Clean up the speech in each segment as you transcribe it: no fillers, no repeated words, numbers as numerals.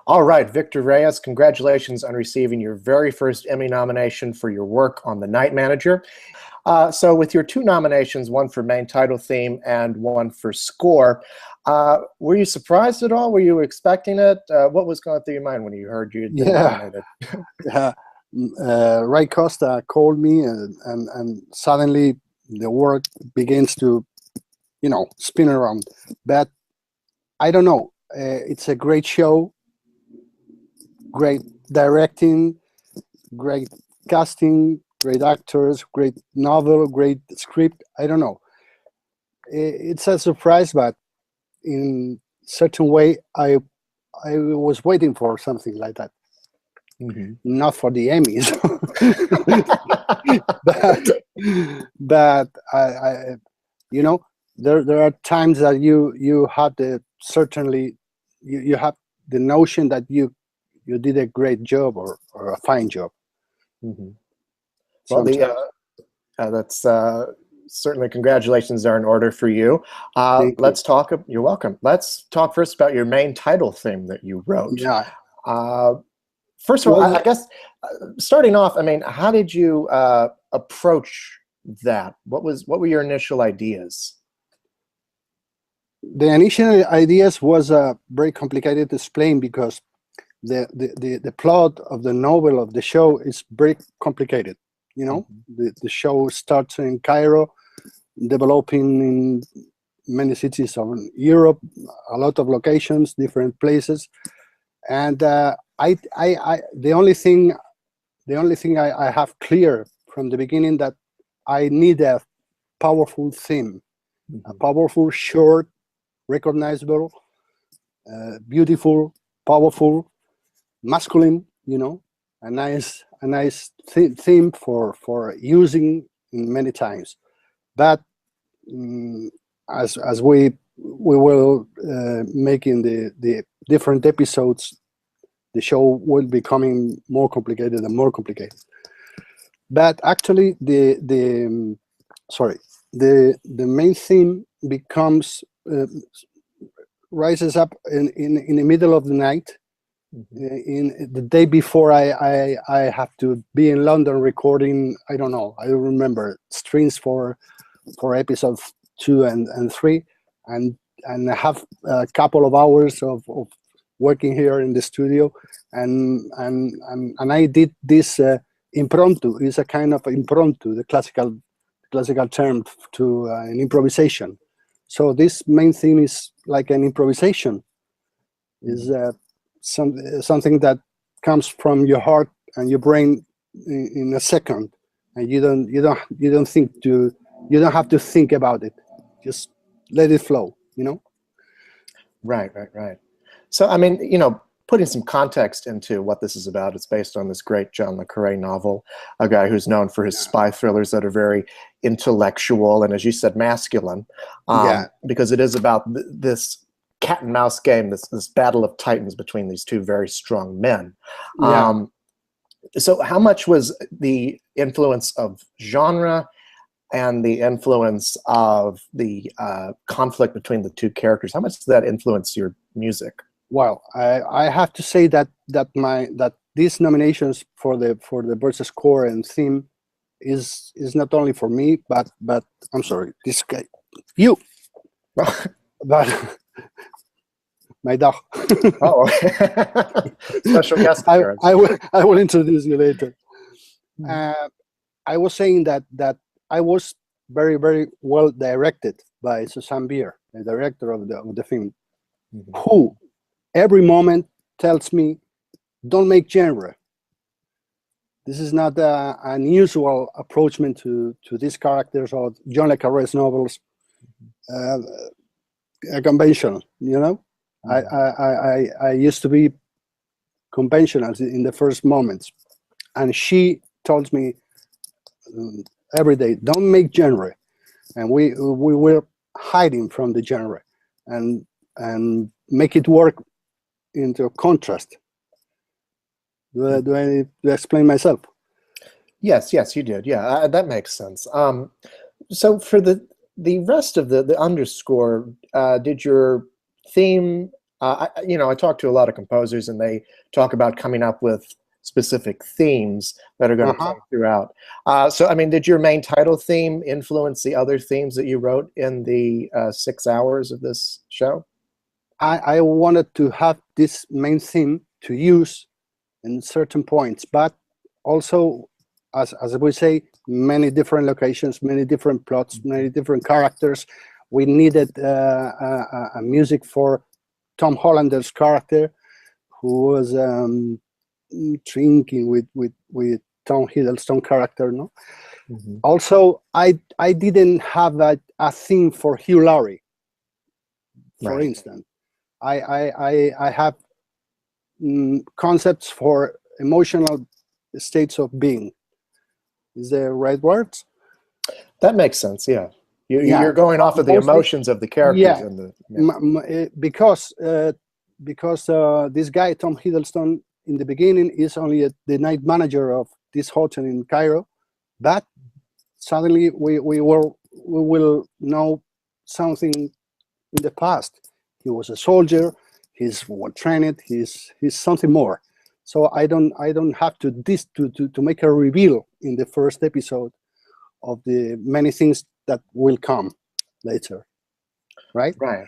All right, Victor Reyes, congratulations on receiving your very first Emmy nomination for your work on The Night Manager. So with your two nominations, one for main title theme and one for score, were you surprised at all? Were you expecting it? What was going through your mind when you heard you'd been nominated? Yeah. Ray Costa called me and suddenly the work begins to, spin around. But I don't know. It's a great show, great directing, great casting, great actors, great novel, great script. I don't know. It's a surprise, but in certain way, I was waiting for something like that. Mm-hmm. Not for the Emmys, but I there are times that you have you have the notion that you did a great job or a fine job. Mm-hmm. Well, that's certainly congratulations are in order for you. Let's talk. You're welcome. Let's talk first about your main title theme that you wrote. Yeah. First of all, I guess starting off, I mean, how did you approach that? What were your initial ideas? The initial ideas was very complicated to explain because the plot of the novel of the show is very complicated. The show starts in Cairo, developing in many cities of Europe, a lot of locations, different places, and the only thing I have clear from the beginning that I need a powerful theme, a powerful, short, recognizable, beautiful, powerful, masculine. A nice theme for using many times. But as we will making the different episodes, the show will be becoming more complicated and more complicated. But actually, the main theme becomes rises up in the middle of the night, in the day before I have to be in London recording. I don't know. I don't remember strings for episodes 2 and 3, and I have a couple of hours of working here in the studio, and I did this impromptu. It's a kind of impromptu, the classical term to an improvisation. So this main theme is like an improvisation. Is something that comes from your heart and your brain in a second, and you don't have to think about it. Just let it flow. Right. So, I mean, putting some context into what this is about, it's based on this great John le Carré novel, a guy who's known for his spy thrillers that are very intellectual and, as you said, masculine, because it is about this cat and mouse game, this battle of titans between these two very strong men. So how much was the influence of genre and the influence of the conflict between the two characters, how much did that influence your music? Well, I have to say that these nominations for the versus score and theme is not only for me, but I'm sorry, this guy, you, but my dog. Oh, special guest appearance. I will introduce you later. I was saying that I was very, very well directed by Susanne Bier, the director of the film, who every moment tells me, don't make genre. This is not an unusual approachment to these characters or John le Carré's novels. A conventional, I used to be conventional in the first moments, and she told me every day, don't make genre, and we were hiding from the genre and make it work into a contrast. Do I explain myself? Yes, you did. Yeah, that makes sense. So for the rest of the underscore, did your theme I talk to a lot of composers, and they talk about coming up with specific themes that are going to play throughout. So, I mean, did your main title theme influence the other themes that you wrote in the 6 hours of this show? I wanted to have this main theme to use in certain points, but also, as we say, many different locations, many different plots, many different characters. We needed a music for Tom Hollander's character, who was drinking with Tom Hiddleston character. No, also I didn't have a theme for Hugh Laurie, for instance. I have concepts for emotional states of being. Is the right words? That makes sense. Yeah, you're going off of the emotions of the characters. Yeah, and the because this guy Tom Hiddleston in the beginning is only the night manager of this hotel in Cairo, but suddenly we will know something in the past. He was a soldier. He's well trained. He's something more. So I don't have to make a reveal in the first episode of the many things that will come later, right? Right.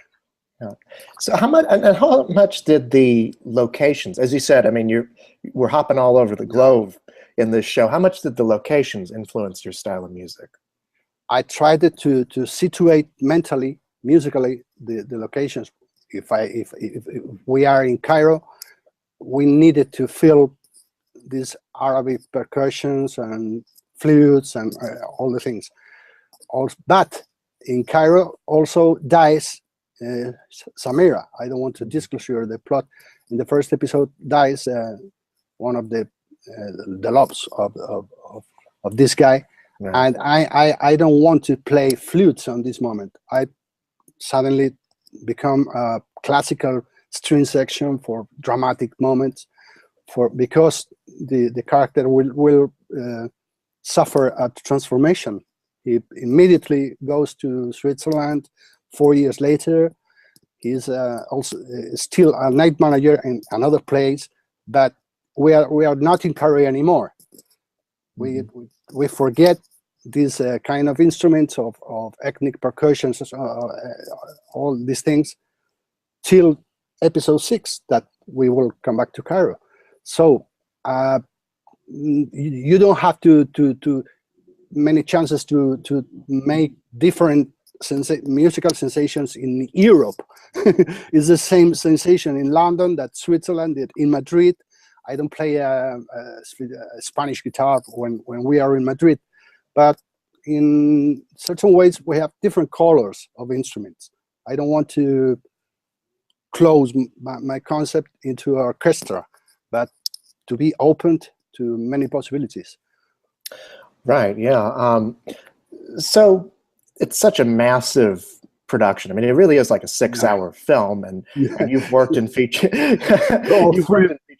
Yeah. So how much did the locations, as you said, I mean, we're hopping all over the globe in this show. How much did the locations influence your style of music? I tried to situate mentally, musically, the locations. If we are in Cairo, we needed to feel these Arabic percussions and flutes and all the things. But in Cairo also dies Samira. I don't want to disclose the plot. In the first episode dies one of the loves of this guy, and I don't want to play flutes on this moment. I suddenly become a classical string section for dramatic moments, because the character will suffer a transformation. He immediately goes to Switzerland. 4 years later, he's also still a night manager in another place, but we are not in Cairo anymore. We forget these kind of instruments of ethnic percussions, all these things, till episode 6 that we will come back to Cairo. So you don't have to many chances to make different musical sensations in Europe. It's the same sensation in London that Switzerland did in Madrid. I don't play a Spanish guitar when we are in Madrid, but in certain ways we have different colors of instruments. I don't want to close my concept into orchestra, but to be open to many possibilities. Right. Yeah. So it's such a massive production. I mean, it really is like a 6-hour film, and you've worked in feature.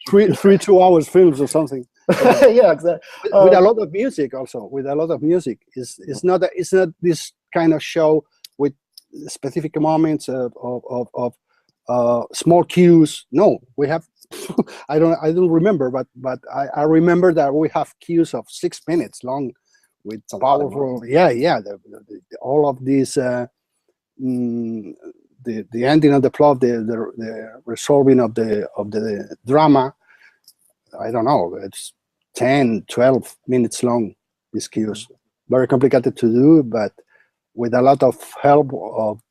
three 2 hours films or something. Yeah, exactly. With a lot of music, also with a lot of music. It's not this kind of show with specific moments of small cues. No, we have. I don't remember, but I remember that we have cues of 6 minutes long, with powerful. All of these. The ending of the plot, the resolving of the drama. I don't know. It's 10, 12 minutes long. These cues, very complicated to do, but with a lot of help of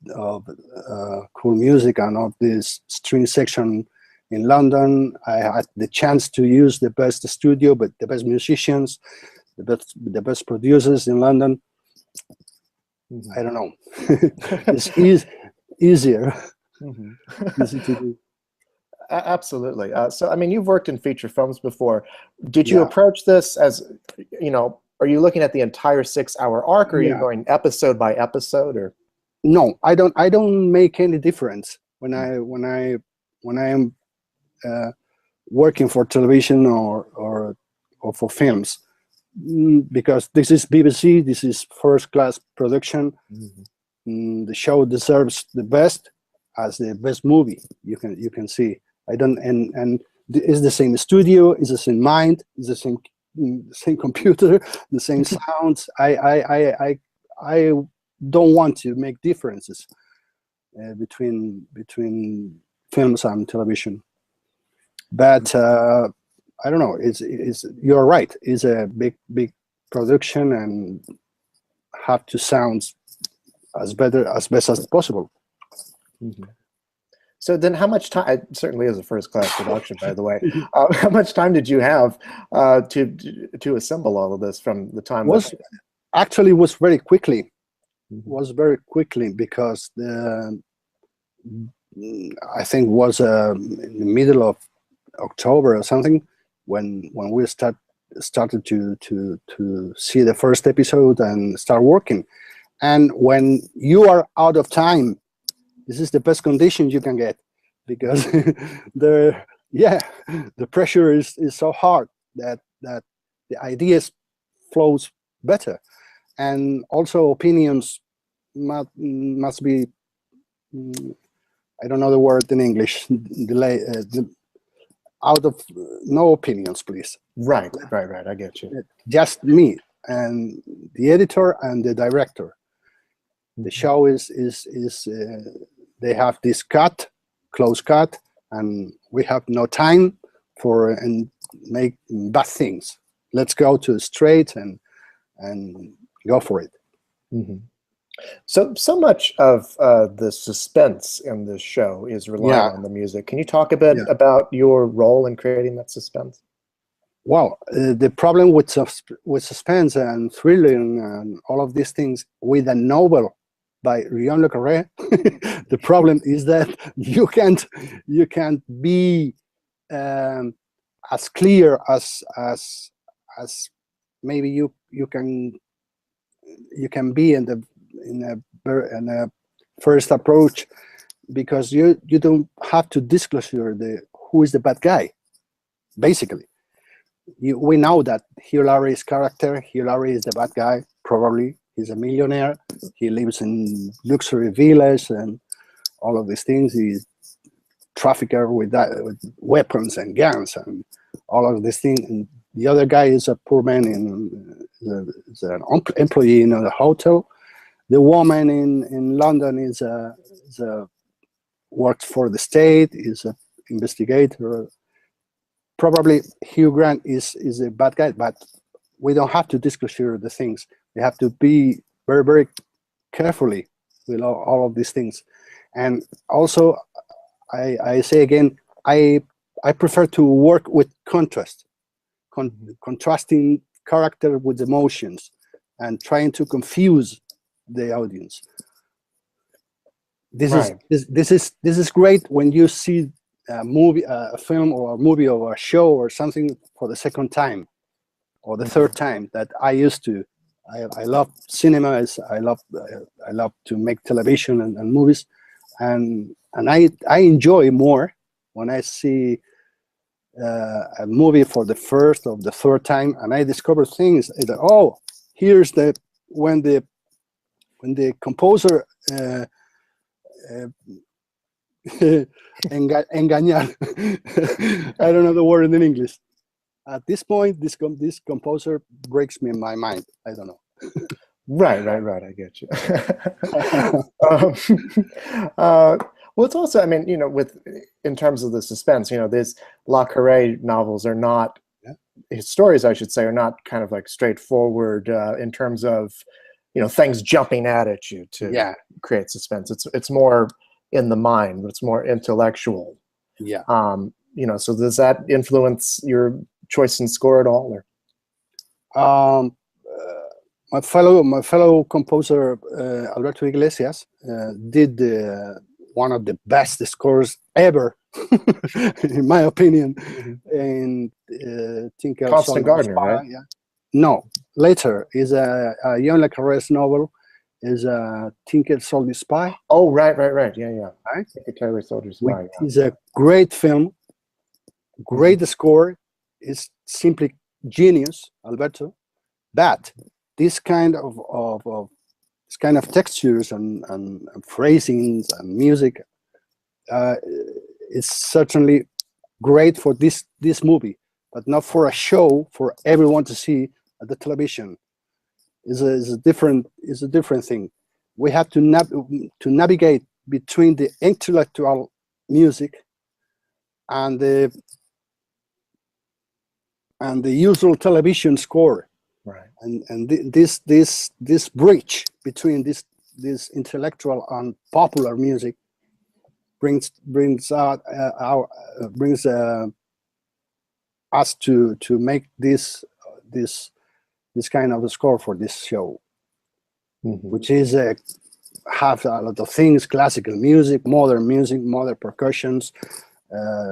cool music and of this string section in London. I had the chance to use the best studio, but the best musicians, the best producers in London. I don't know. It's easier. Easy to do. Absolutely. So, I mean, you've worked in feature films before. Did you approach this as, are you looking at the entire 6-hour arc, or are you going episode by episode, or? No, I don't make any difference when I am working for television or for films, because this is BBC, this is first class production. The show deserves the best. as the best movie you can see. I don't and it's the same studio, it's the same mind, it's the same computer, the same sounds. I don't want to make differences between films and television. But I don't know. It's you're right. It's a big production and have to sound as best as possible. Mm-hmm. So then, how much time? It certainly is a first-class production, by the way. How much time did you have to assemble all of this from the time? Actually was very quickly. Mm-hmm. Was very quickly because I think was in the middle of October or something when we started to see the first episode and start working. And when you are out of time, this is the best condition you can get, because the pressure is so hard that the ideas flows better, and also opinions must be, I don't know the word in English, out of no opinions, please. Right. I get you. Just me and the editor and the director. The show is they have this close cut, and we have no time for and make bad things. Let's go to straight and go for it. Mm-hmm. So much of the suspense in this show is relying on the music. Can you talk a bit about your role in creating that suspense? Well, the problem with suspense and thrilling and all of these things with a novel by John le Carré, the problem is that you can't be as clear as maybe you can be in a first approach, because you don't have to disclose who is the bad guy. Basically, we know that Hugh Laurie's character, Hugh Laurie is the bad guy. Probably he's a millionaire. He lives in luxury villas and all of these things. He's trafficker with weapons and guns and all of these things. And the other guy is a poor man is an employee in a hotel. The woman in London is works for the state, is an investigator. Probably Hugh Grant is a bad guy, but we don't have to disclose the things. We have to be very, very carefully with all of these things. And also, I say again, I prefer to work with contrast, contrasting character with emotions, and trying to confuse the audience. This is great when you see a movie, a film, or a movie, or a show, or something for the second time or the third time. That I used to. I love cinema. I love to make television and movies, and I enjoy more when I see a movie for the first or the third time, and I discover things that, oh, here's when the composer engañar. I don't know the word in English. At this point, this composer breaks me in my mind. I don't know. Right. I get you. Well, it's also, I mean, in terms of the suspense, these Le Carré novels are not, his stories, I should say, are not kind of like straightforward in terms of, things jumping at you to create suspense. It's more in the mind, it's more intellectual. Yeah. So does that influence your choice in score at all? Or? My fellow composer Alberto Iglesias did one of the best scores ever, in my opinion. In Tinker Constant Gardener, right? Yeah. No, later is a John le Carré's novel. Is Tinker Soldier Spy. Oh, right. Yeah. Right? Tinker Soldier Spy. It's a great film, great score. It's simply genius, Alberto. But this kind of textures and phrasings and music it's certainly great for this movie, but not for a show for everyone to see at the television. Is a different thing. We have to navigate between the intellectual music and the usual television score, Right. And this bridge between this intellectual and popular music brings us to make this kind of a score for this show, which is have a lot of things: classical music, modern percussions,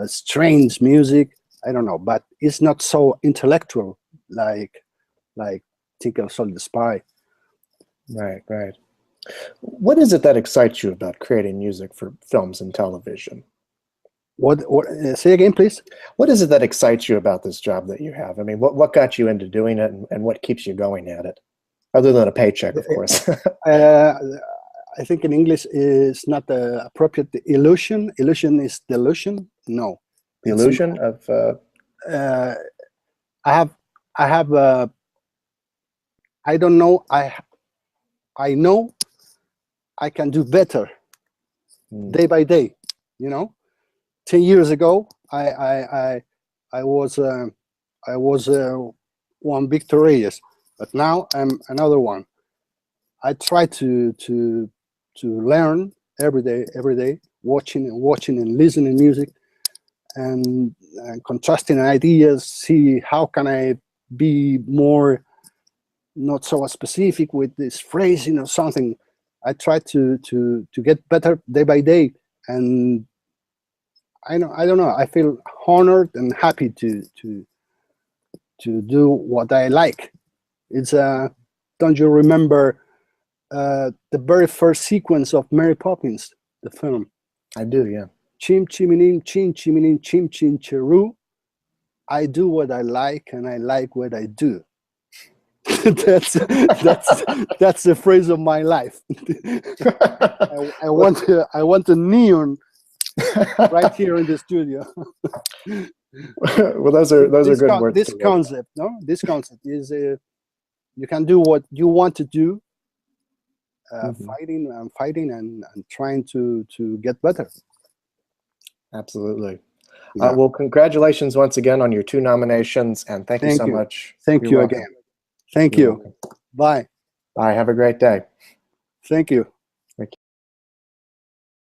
strange music. I don't know, but it's not so intellectual like Tinker Soldier Spy. Right, right. What is it that excites you about creating music for films and television? What say again, please? What is it that excites you about this job that you have? I mean, what got you into doing it, and what keeps you going at it, other than a paycheck, of course? I think in English is not appropriate. The illusion. Illusion is delusion. No. The illusion of. I have. I don't know. I know I can do better day by day. 10 years ago, I was one Victor Reyes, but now I'm another one. I try to learn every day, watching and listening music, and contrasting ideas. See how can I be more not so specific with this phrasing or something. I try to get better day by day, and I don't know. I feel honored and happy to do what I like. It's don't you remember the very first sequence of Mary Poppins, the film? I do, yeah. Chim chiminim, chin chiminim, chim chin chiru. I do what I like, and I like what I do. that's the phrase of my life. I want a neon right here in the studio. Well, those are good words. This concept is you can do what you want to do, fighting and trying to get better. Absolutely. Yeah. Well, congratulations once again on your 2 nominations, and thank you so much. Thank you again. Thank you. Bye. Bye. Have a great day. Thank you.